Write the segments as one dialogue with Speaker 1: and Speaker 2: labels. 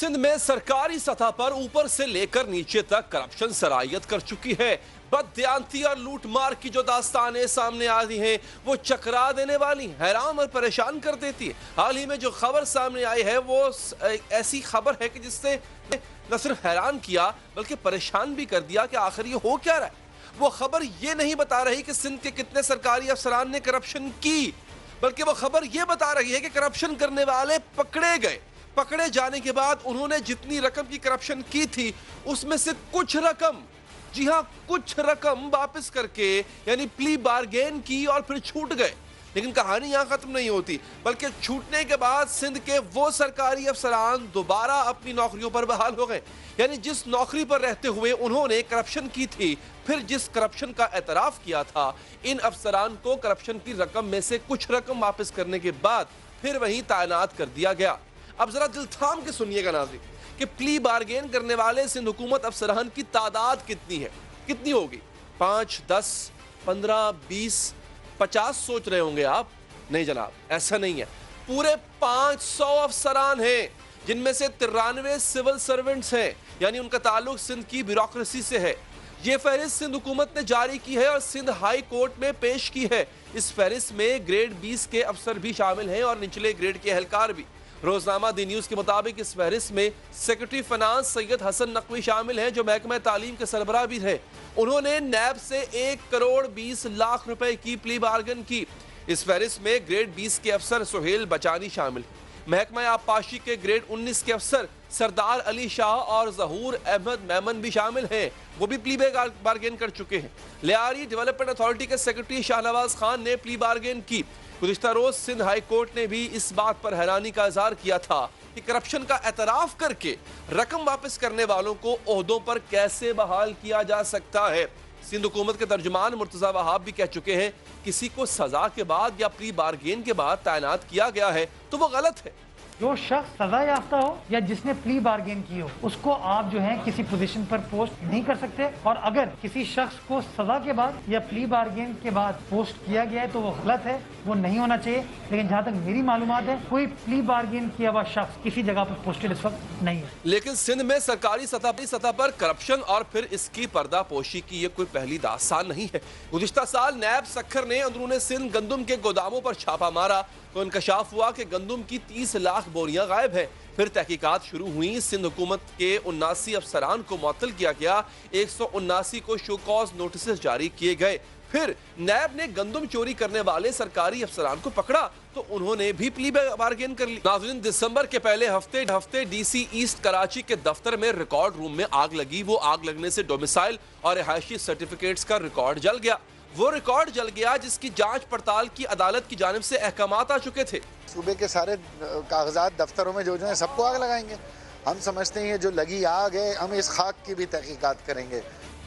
Speaker 1: सिंध में सरकारी सतह पर ऊपर से लेकर नीचे तक करप्शन सरायत कर चुकी है। बददियांती और लूटमार की जो दास्तानें सामने आ रही हैं वो चकरा देने वाली, हैरान और परेशान कर देती है। हाल ही में जो खबर सामने आई है वो ऐसी खबर है कि जिससे न सिर्फ हैरान किया बल्कि परेशान भी कर दिया कि आखिर ये हो क्या रहा है। वो खबर ये नहीं बता रही कि सिंध के कितने सरकारी अफसरान ने करप्शन की, बल्कि वो खबर ये बता रही है कि करप्शन करने वाले पकड़े गए। पकड़े जाने के बाद उन्होंने जितनी रकम की करप्शन की थी उसमें से कुछ रकम, जी हां कुछ रकम वापस करके यानी प्ली बार्गेन की और फिर छूट गए। लेकिन कहानी यहां खत्म नहीं होती, बल्कि छूटने के बाद सिंध के वो सरकारी अफसरान दोबारा अपनी नौकरियों पर बहाल हो गए। यानी जिस नौकरी पर रहते हुए उन्होंने करप्शन की थी, फिर जिस करप्शन का एतराफ किया था, इन अफसरान को करप्शन की रकम में से कुछ रकम वापस करने के बाद फिर वहीं तैनात कर दिया गया। अब जरा दिल थाम के सुनिएगा नाज़रीन कि प्ली बार्गेन करने वाले सिंध हुकूमत अफसरान की तादाद कितनी है, कितनी होगी? 5, 10, 15, 20, 50 सोच रहे होंगे आप। नहीं जनाब, ऐसा नहीं है। पूरे 500 अफसरान हैं, जिनमें से 93 सिविल सर्वेंट्स हैं, यानी उनका ताल्लुक सिंध की ब्यूरोक्रेसी से है। ये फहरिस्त सिंध हुकूमत ने जारी की है और सिंध हाई कोर्ट में पेश की है। इस फहरिस्त में ग्रेड 20 के अफसर भी शामिल हैं और निचले ग्रेड के एहलकार भी। रोजनामा दी न्यूज के मुताबिक इस फहरिस्त में सेक्रेटरी फाइनेंस सैयद हसन नकवी शामिल हैं, जो महकमा तालीम के सरबराह भी है। उन्होंने नैब से 1 करोड़ 20 लाख रुपए की प्ली बार्गन की। इस फहरिस्त में ग्रेड 20 के अफसर सुहेल बचानी शामिल है। महकमा आबपाशी के ग्रेड 19 के अफसर सरदार अली शाह और जहूर अहमद मेमन भी शामिल हैं, वो भी प्ली बार्गेन कर चुके हैं। लियारी डेवलपमेंट अथॉरिटी के सेक्रेटरी शाहनवाज खान ने प्ली बार्गेन की। गुज़िश्ता रोज सिंध हाई कोर्ट ने भी इस बात पर हैरानी का इजहार किया था कि करप्शन का एतराफ करके रकम वापस करने वालों को ओहदों पर कैसे बहाल किया जा सकता है। सिंध हुकूमत के तर्जुमान मुर्तजा वहाब भी कह चुके हैं, किसी को सजा के बाद या प्ली बार्गेन के बाद तैनात किया गया है तो वो गलत है।
Speaker 2: जो शख्स सजा याफ्ता हो या जिसने प्ली बार्गेन की हो, उसको आप जो है किसी पोजीशन पर पोस्ट नहीं कर सकते। और अगर किसी शख्स को सजा के बाद या प्ली बार्गेन के बाद पोस्ट किया गया है तो वो गलत है, वो नहीं होना चाहिए। लेकिन जहाँ तक मेरी मालूमात है, कोई प्ली बार्गेन किया हुआ शख्स किसी जगह पर पोस्टेड इस वक्त नहीं है।
Speaker 1: लेकिन सिंध में सरकारी सतह पर करप्शन और फिर इसकी पर्दापोशी की ये कोई पहली दास्तान नहीं है। गुज़िश्ता साल नैब सखर ने अंदरूने सिंध गंदुम के गोदामों पर छापा मारा तो इंकशाफ हुआ कि गंदुम की 30 लाख बोरियां गायब है। फिर तहकीकात शुरू हुई। सिंध हुकूमत के 79 अफसरान को मुअत्तल किया गया। 179 को शो कॉज नोटिस जारी किए गए। फिर नैब ने गंदुम चोरी करने वाले सरकारी अफसरान को पकड़ा तो उन्होंने भी प्ली बार्गेन कर ली। नाज़रीन, दिसंबर के पहले हफ्ते डीसी ईस्ट कराची के दफ्तर में रिकॉर्ड रूम में आग लगी। वो आग लगने से डोमिसाइल और रिहायशी सर्टिफिकेट्स का रिकॉर्ड जल गया। वो रिकॉर्ड जल गया जिसकी जांच पड़ताल की अदालत की जानिब से अहकामात आ चुके थे।
Speaker 3: सूबे के सारे कागजात दफ्तरों में जो है सबको आग लगाएंगे। हम समझते हैं जो लगी आग है, हम इस खाक की भी तहकीकात करेंगे।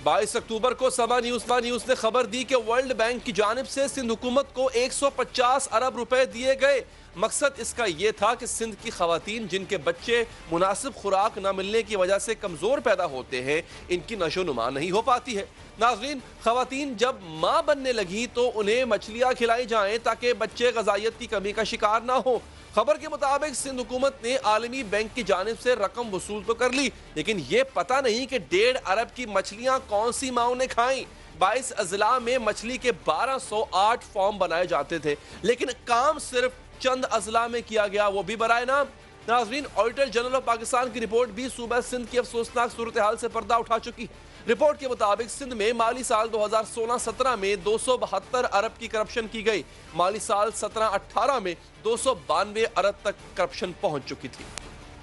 Speaker 1: 22 अक्टूबर को समा न्यूज़ ने खबर दी कि वर्ल्ड बैंक की जानिब से सिंध हुकूमत को 150 अरब रुपए दिए गए। मकसद इसका यह था कि सिंध की खवातीन जिनके बच्चे मुनासिब खुराक न मिलने की वजह से कमज़ोर पैदा होते हैं, इनकी नशोनुमा नहीं हो पाती है। नाज़रीन, खवातीन जब माँ बनने लगी तो उन्हें मछलियाँ खिलाई जाएं ताकि बच्चे ग़िज़ाइयत की कमी का शिकार ना हो। खबर के मुताबिक सिंध हुकूमत ने आलमी बैंक की जानिब से रकम वसूल तो कर ली, लेकिन ये पता नहीं कि 1.5 अरब की मछलियाँ कौन सी माओ ने खाई। 22 अजला में मछली के 1208 फॉर्म बनाए जाते थे, लेकिन काम सिर्फ चंद अजला में किया गया, वो भी बराए नाम। नाज़रीन, ऑडिटर जनरल ऑफ पाकिस्तान की रिपोर्ट भी सूबा सिंध की अफसोसनाक सूरत हाल से पर्दा उठा चुकी है। रिपोर्ट के मुताबिक सिंध में माली साल 2016-17 में 272 अरब की करप्शन की गई। माली साल 17-18 में 292 अरब तक करप्शन पहुंच चुकी थी।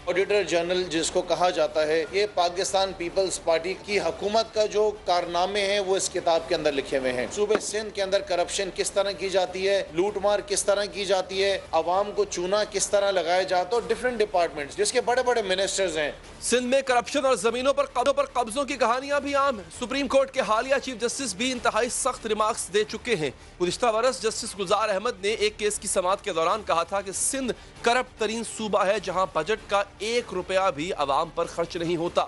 Speaker 4: ऑडिटर जनरल जिसको कहा जाता है, ये पाकिस्तान पीपल्स पार्टी की हुकूमत का जो कारनामे हैं वो इस किताब के अंदर लिखे हुए हैं। सूबे सिंध के अंदर करप्शन किस तरह की जाती है, लूटमार किस तरह की जाती है, अवाम को चूना किस तरह लगाया जाता है, डिफरेंट डिपार्टमेंट्स जिसके बड़े बड़े मिनिस्टर्स हैं।
Speaker 1: सिंध में करप्शन और जमीनों पर कब्जों की कहानियां भी आम है। सुप्रीम कोर्ट के हालिया चीफ जस्टिस भी इंतहाई सख्त रिमार्क्स दे चुके हैं। गुज़िश्ता बरस जस्टिस गुलजार अहमद ने एक केस की समाअत के दौरान कहा था कि सिंध करप्ट तरीन सूबा है जहां बजट का 1 रुपया भी अवाम पर खर्च नहीं होता।